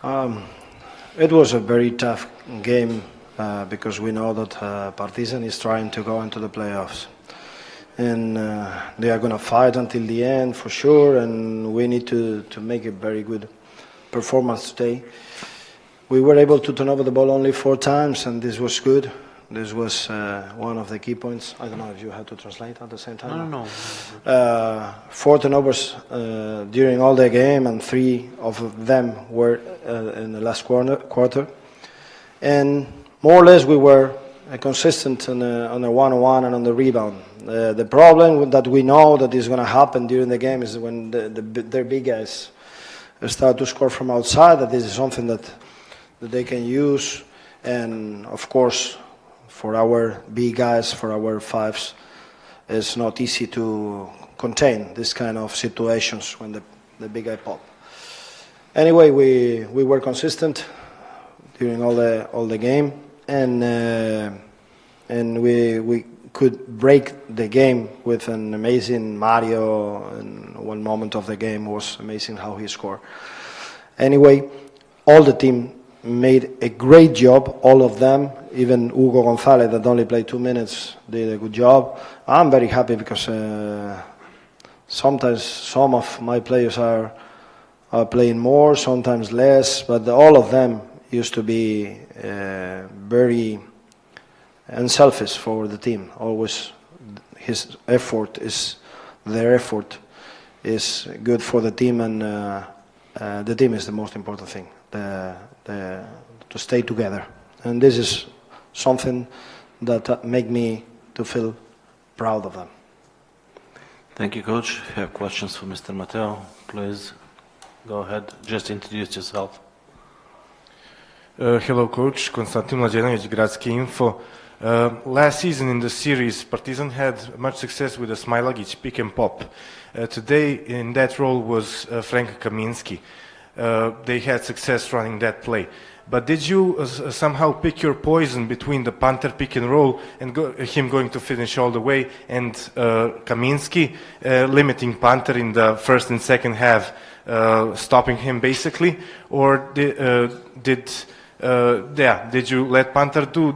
It was a very tough game because we know that Partizan is trying to go into the playoffs. And they are going to fight until the end for sure, and we need to make a very good performance today. We were able to turn over the ball only 4 times, and this was good. This was one of the key points. I don't know if you had to translate at the same time. No. 4 turnovers during all the game, and 3 of them were in the last quarter. And more or less we were consistent on the one-on-one and on the rebound. The problem that we know that is going to happen during the game is when their big guys start to score from outside, that this is something that they can use. And of course, for our big guys, for our fives, it's not easy to contain this kind of situations when the big guy pop. Anyway, we were consistent during all the game, and we could break the game with an amazing Mario. And one moment of the game was amazing how he scored. Anyway, all the team made a great job, all of them. Even Hugo Gonzalez, that only played 2 minutes, did a good job. I'm very happy because sometimes some of my players are playing more, sometimes less, but all of them used to be very unselfish for the team. Always their effort is good for the team, and the team is the most important thing, to stay together. And this is something that make me to feel proud of them. Thank you, Coach. If you have questions for Mr. Mateo, please go ahead. Just introduce yourself. Hello, Coach. Konstantin Mlađenović, Gradski Info. Last season in the series, Partizan had much success with the Smailagić pick and pop. Today, in that role was Frank Kaminski. They had success running that play. But did you somehow pick your poison between the punter pick and roll and him going to finish all the way, and Kaminski limiting punter in the first and second half, stopping him basically? Or did you let punter do?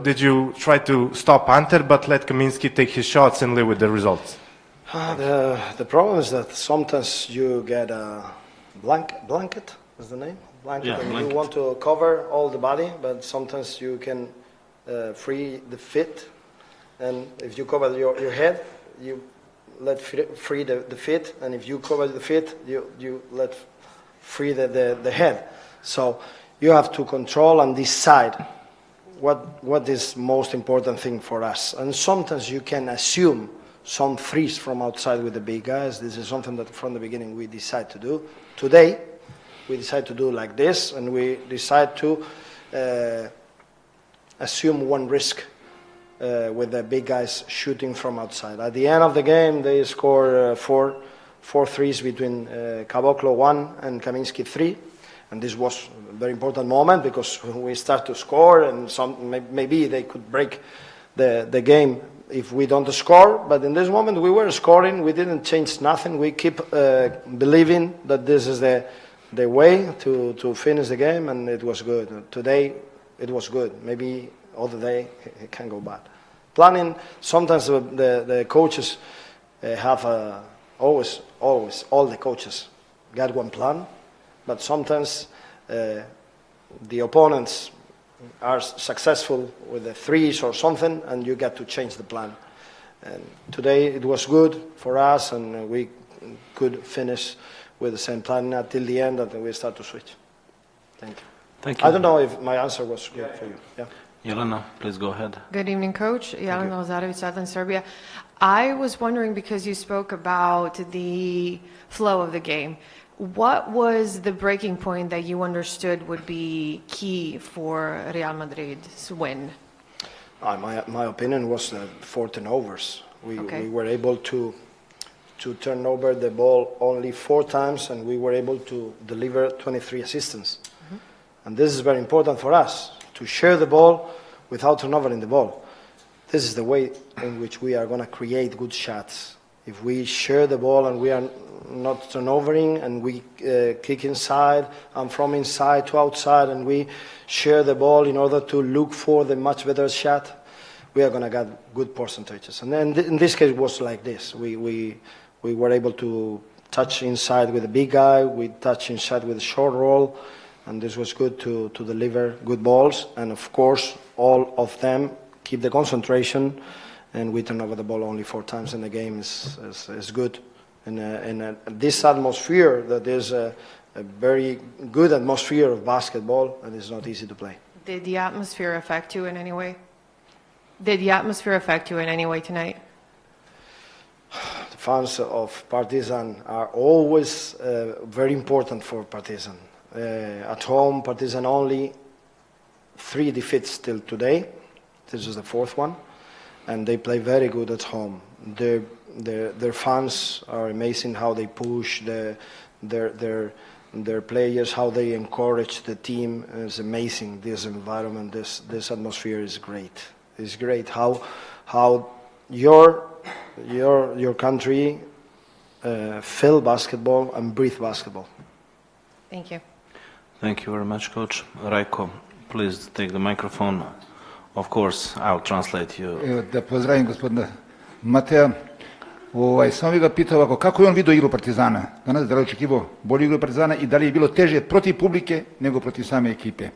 Did you try to stop punter but let Kaminski take his shots and live with the results? The problem is that sometimes you get a blanket. Is the name? Blanket, yeah, and blanket. You want to cover all the body, but sometimes you can free the feet, and if you cover your head, you let free the feet, and if you cover the feet, you let free the head. So you have to control and decide what is most important thing for us. And sometimes you can assume some threes from outside with the big guys. This is something that from the beginning we decide to do. Today, we decide to do like this, and we decide to assume one risk with the big guys shooting from outside. At the end of the game, they score four threes between Caboclo 1 and Kaminski 3. And this was a very important moment because we start to score, and maybe they could break the game if we don't score. But in this moment, we were scoring. We didn't change nothing. We keep believing that this is the way to finish the game, and it was good. Today, it was good. Maybe other day, it can go bad. Planning, sometimes the coaches have always, all the coaches got one plan, but sometimes the opponents are successful with the threes or something, and you get to change the plan. And today, it was good for us, and we could finish with the same plan until the end, and then we start to switch. Thank you. Thank you. I don't know if my answer was good for you. Yeah. Jelena, please go ahead. Good evening, Coach. Jelena Lazarević, Southern Serbia. I was wondering, because you spoke about the flow of the game, what was the breaking point that you understood would be key for Real Madrid's win? My opinion was 4 turnovers. We were able to turn over the ball only 4 times, and we were able to deliver 23 assistance. Mm-hmm. And this is very important for us, to share the ball without turnovering the ball. This is the way in which we are going to create good shots. If we share the ball and we are not turnovering and we kick inside and from inside to outside and we share the ball in order to look for the much better shot, we are going to get good percentages. And then in this case it was like this. We were able to touch inside with a big guy, we touch inside with a short roll, and this was good to deliver good balls. And of course, all of them keep the concentration, and we turn over the ball only 4 times in the game is good. In this atmosphere, that is a very good atmosphere of basketball, and it's not easy to play. Did the atmosphere affect you in any way? Did the atmosphere affect you in any way tonight? The fans of Partizan are always very important for Partizan. At home, Partizan only 3 defeats till today. This is the 4th one, and they play very good at home. Their fans are amazing. How they push their players, how they encourage the team is amazing. This environment, this atmosphere is great. It's great how your country feel basketball and breathe basketball. Thank you. Thank you very much, Coach. Rajko, please take the microphone. Of course, I'll translate you. Evo, da pozdravim gospodina Mateja. Samo bih ga pitao ovako, kako je on vidio igru Partizana? Danas da li je očekivao bolju igru Partizana i da li je bilo teže protiv publike nego protiv same ekipe?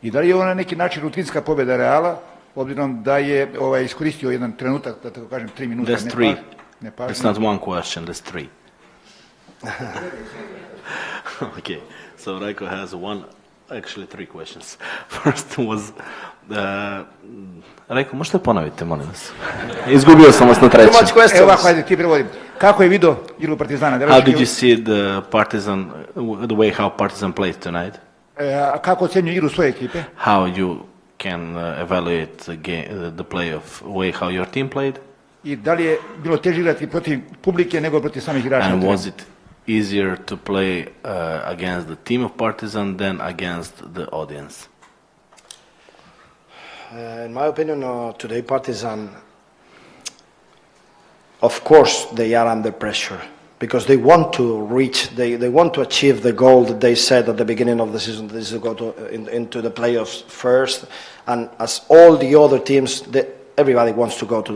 I da li je ovo na neki način rutinska pobjeda Reala, obzirom da je iskoristio jedan trenutak, da tako kažem, 3 minuta. There's 3. It's not one question, there's 3. Okay, so Rajko has actually 3 questions. First was, Rajko, možete ponoviti, molim vas? Izgubio sam vas na trećem. Evo ovako, ajde, ti prevodim. Kako je vidio igru Partizana? How did you see the way how Partizan played tonight? Kako ocenjuje igru svoje ekipe? How you can evaluate the play of way how your team played? I da li je bilo teže igrati protiv publike nego protiv samih igrača? And was it easier to play against the team of Partizan than against the audience? In my opinion, today Partizan, of course, they are under pressure because they want to reach, they want to achieve the goal that they set at the beginning of the season. This is to go into the playoffs first, and as all the other teams, everybody wants to go to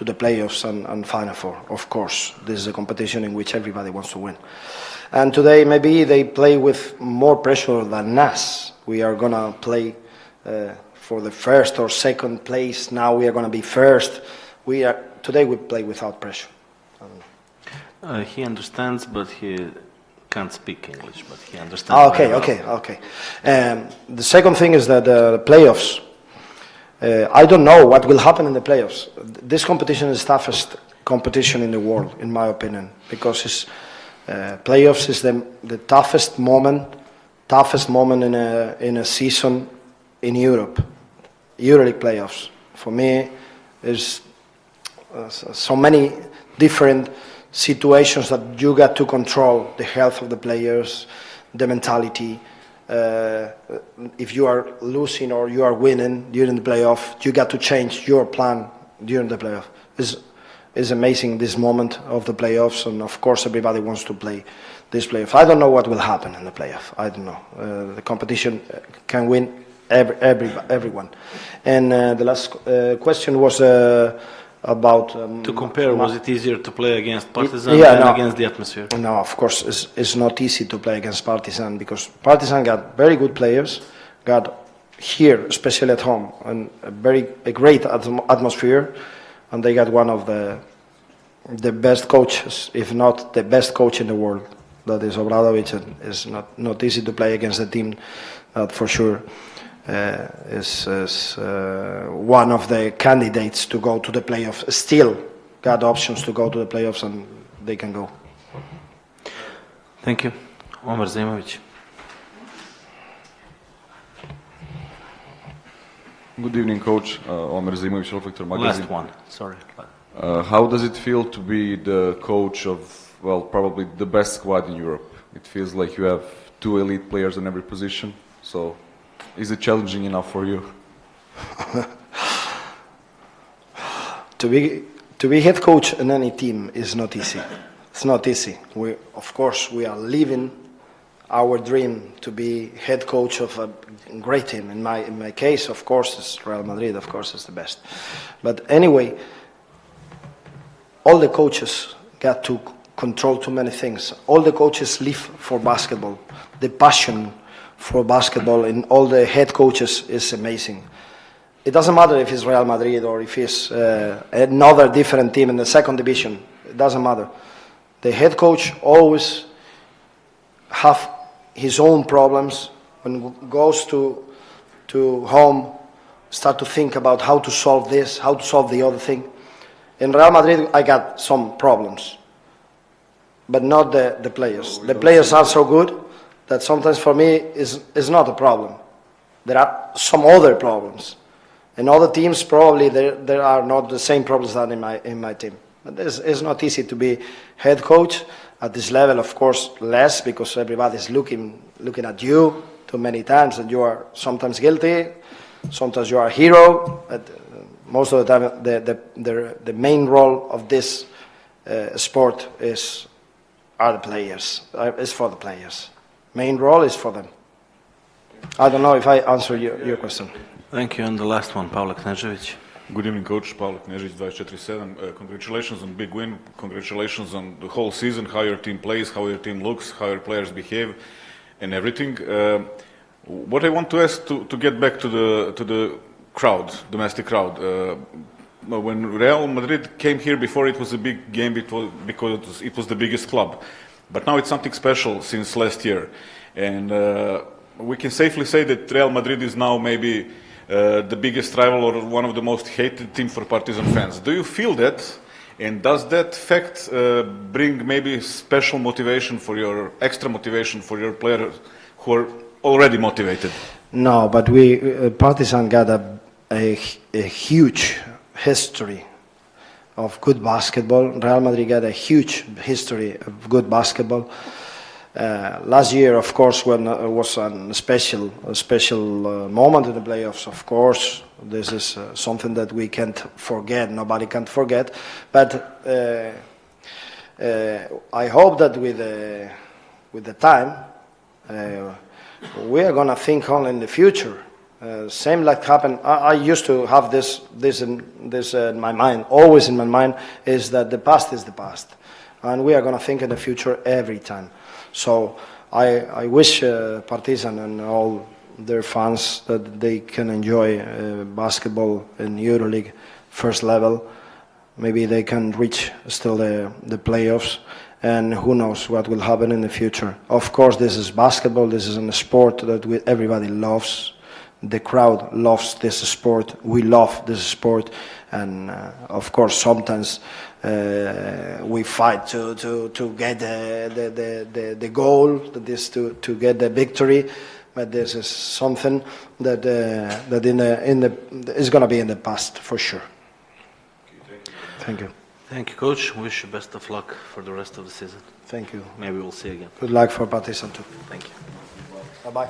the playoffs and Final Four. Of course, this is a competition in which everybody wants to win. And today, maybe they play with more pressure than us. We are gonna play for the first or second place. Now we are gonna be first. Today we play without pressure. He understands, but he can't speak English. But he understands. Okay. The second thing is that the playoffs. I don't know what will happen in the playoffs. This competition is the toughest competition in the world, in my opinion, because playoffs is the toughest moment in a season in Europe. EuroLeague playoffs for me is so many different situations that you got to control: the health of the players, the mentality. If you are losing or you are winning during the playoff, you got to change your plan during the playoff. It's amazing, this moment of the playoffs, and of course everybody wants to play this playoff. I don't know what will happen in the playoff. I don't know. The competition can win everyone. And the last question was about... to compare, was it easier to play against Partizan than against the atmosphere? No, of course, it's not easy to play against Partizan because Partizan got very good players, got here, especially at home, and a great atmosphere, and they got one of the best coaches, if not the best coach in the world, that is Obradovic, and it's not easy to play against a team that for sure is one of the candidates to go to the playoffs. Still got options to go to the playoffs, and they can go. Thank you. Omer Zaimovic. Good evening, Coach. Omer Zaimovic, Reflector Magazine. Last one, sorry. How does it feel to be the coach of, well, probably the best squad in Europe? It feels like you have 2 elite players in every position, so is it challenging enough for you? To To be head coach in any team is not easy. It's not easy. Of course, we are living our dream to be head coach of a great team. In my case, of course, it's Real Madrid. Of course, it's the best. But anyway, all the coaches got to control too many things. All the coaches live for basketball. The passion for basketball in all the head coaches is amazing. It doesn't matter if it's Real Madrid or if it's another different team in the second division. It doesn't matter. The head coach always have his own problems. When goes to home, start to think about how to solve this, how to solve the other thing. In Real Madrid, I got some problems, but not the players. The players are so good that sometimes for me is not a problem. There are some other problems. In other teams, probably there are not the same problems that in my team. But it's not easy to be head coach at this level. Of course, less because everybody's looking at you too many times, and you are sometimes guilty, sometimes you are a hero. But most of the time, the main role of this sport are the players. It's for the players. Main role is for them. I don't know if I answer your question. Thank you. And the last one, Pavle Knežević. Good evening, Coach. Pavle Knežević, 24/7. Congratulations on big win. Congratulations on the whole season, how your team plays, how your team looks, how your players behave, and everything. What I want to ask, to get back to the crowd, domestic crowd. When Real Madrid came here before, it was a big game because it was the biggest club. But now it's something special since last year. And we can safely say that Real Madrid is now maybe the biggest rival or one of the most hated team for Partizan fans. Do you feel that? And does that fact bring maybe special motivation for extra motivation for your players who are already motivated? No, but Partizan got a huge history of good basketball. Real Madrid got a huge history of good basketball. Last year, of course, when it was a special moment in the playoffs, of course, this is something that we can't forget. Nobody can forget. But I hope that with the time, we are going to think only in the future. Same like happened. I used to have this in my mind, always in my mind, is that the past is the past, and we are going to think in the future every time. So I wish Partizan and all their fans that they can enjoy basketball in EuroLeague first level. Maybe they can reach still the playoffs, and who knows what will happen in the future. Of course, this is basketball. This is a sport that everybody loves. The crowd loves this sport. We love this sport, and of course, sometimes we fight to get the goal. That is to get the victory. But this is something that is going to be in the past for sure. Thank you. Thank you, Coach. Wish you best of luck for the rest of the season. Thank you. Maybe we'll see you again. Good luck for Partizan too. Thank you. Bye bye.